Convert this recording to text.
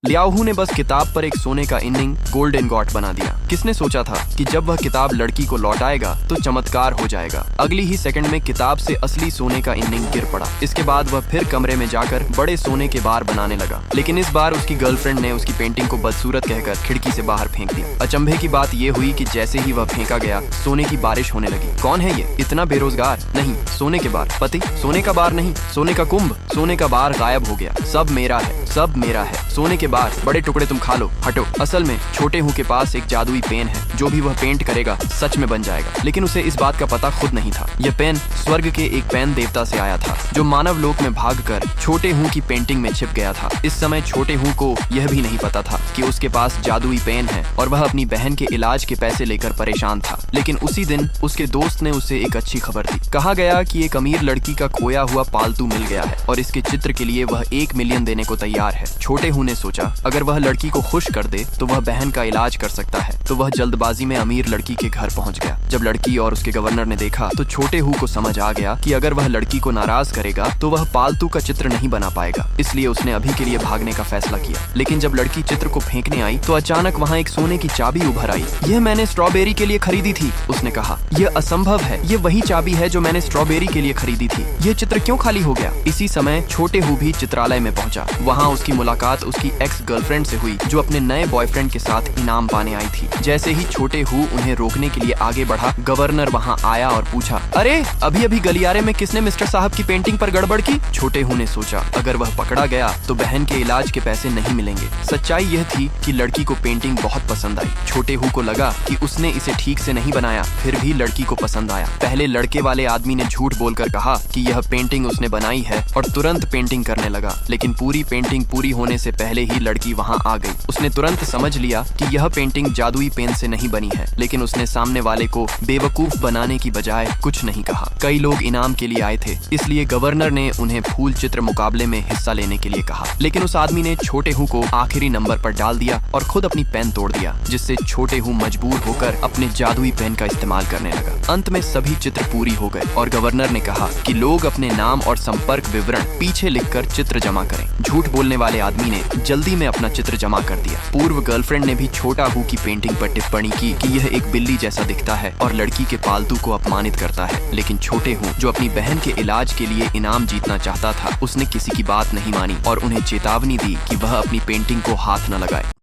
लियाओ हू ने बस किताब पर एक सोने का इनिंग गोल्डन गॉट बना दिया। किसने सोचा था कि जब वह किताब लड़की को लौटाएगा तो चमत्कार हो जाएगा। अगली ही सेकंड में किताब से असली सोने का इनिंग गिर पड़ा। इसके बाद वह फिर कमरे में जाकर बड़े सोने के बार बनाने लगा, लेकिन इस बार उसकी गर्लफ्रेंड ने उसकी पेंटिंग को बदसूरत कहकर खिड़की से बाहर फेंक दिया। अचंभे की बात ये हुई कि जैसे ही वह फेंका गया सोने की बारिश होने लगी। कौन है ये इतना बेरोजगार? नहीं, सोने के बार। पति? सोने का बार नहीं, सोने का कुंभ। सोने का बार गायब हो गया। सब मेरा है, सब मेरा है। सोने के बार, बड़े टुकड़े तुम खा लो, हटो। असल में छोटे हूँ के पास एक जादुई पेन है, जो भी वह पेंट करेगा सच में बन जाएगा, लेकिन उसे इस बात का पता खुद नहीं था। यह पेन स्वर्ग के एक पेन देवता से आया था, जो मानव लोक में भागकर छोटे हूँ की पेंटिंग में छिप गया था। इस समय छोटे हूँ को यह भी नहीं पता था कि उसके पास जादुई पेन है और वह अपनी बहन के इलाज के पैसे लेकर परेशान था। लेकिन उसी दिन उसके दोस्त ने उसे एक अच्छी खबर दी। कहा गया कि एक अमीर लड़की का खोया हुआ पालतू मिल गया है और इसके चित्र के लिए वह 1 मिलियन देने को तैयार है। छोटे हूँ ने सोचा अगर वह लड़की को खुश कर दे तो वह बहन का इलाज कर सकता है, तो वह जल्दबाजी में अमीर लड़की के घर पहुंच गया। जब लड़की और उसके गवर्नर ने देखा तो छोटे हूँ को समझ आ गया कि अगर वह लड़की को नाराज करेगा तो वह पालतू का चित्र नहीं बना पाएगा, इसलिए उसने अभी के लिए भागने का फैसला किया। लेकिन जब लड़की चित्र को फेंकने आई तो अचानक वहाँ एक सोने की चाबी उभर आई। यह मैंने स्ट्रॉबेरी के लिए खरीदी थी, उसने कहा। यह असंभव है, ये वही चाबी है जो मैंने स्ट्रॉबेरी के लिए खरीदी थी। यह चित्र क्यों खाली हो गया? इसी समय छोटे हूँ भी चित्रालय में पहुंचा। वहाँ उसकी मुलाकात उसकी एक्स गर्लफ्रेंड से हुई, जो अपने नए बॉयफ्रेंड के साथ इनाम पाने आई थी। जैसे ही छोटे हूँ उन्हें रोकने के लिए आगे बढ़ा, गवर्नर वहाँ आया और पूछा, अरे अभी अभी गलियारे में किसने मिस्टर साहब की पेंटिंग पर गड़बड़ की? छोटे हूँ ने सोचा अगर वह पकड़ा गया तो बहन के इलाज के पैसे नहीं मिलेंगे। सच्चाई यह थी कि लड़की को पेंटिंग बहुत पसंद आई। छोटे हूँ को लगा कि उसने इसे ठीक से नहीं बनाया, फिर भी लड़की को पसंद आया। पहले लड़के वाले आदमी ने झूठ बोलकर कहा कि यह पेंटिंग उसने बनाई है और तुरंत पेंटिंग करने लगा, लेकिन पूरी पेंटिंग पूरी होने से पहले ही लड़की वहाँ आ गई। उसने तुरंत समझ लिया कि यह पेंटिंग जादुई पेन से नहीं बनी है, लेकिन उसने सामने वाले को बेवकूफ बनाने की बजाय कुछ नहीं कहा। कई लोग इनाम के लिए आए थे, इसलिए गवर्नर ने उन्हें फूल चित्र मुकाबले में हिस्सा लेने के लिए कहा, लेकिन उस आदमी ने छोटे हूँ को आखिरी नंबर पर डाल दिया और खुद अपनी पेन तोड़ दिया, जिससे छोटे हूँ मजबूर होकर अपने जादुई पेन का इस्तेमाल करने लगा। अंत में सभी चित्र पूरी हो गए और गवर्नर ने कहा कि लोग अपने नाम और संपर्क विवरण पीछे लिखकर चित्र जमा करें। झूठ बोलने वाले आदमी ने जल्दी में अपना चित्र जमा कर दिया। पूर्व गर्लफ्रेंड ने भी छोटा हूँ की पेंटिंग पर टिप्पणी की कि यह एक बिल्ली जैसा दिखता है और लड़की के पालतू को अपमानित करता है, लेकिन छोटे हूँ जो अपनी बहन के इलाज के लिए इनाम जीतना चाहता था, उसने किसी की बात नहीं मानी और उन्हें चेतावनी दी कि वह अपनी पेंटिंग को हाथ न लगाए।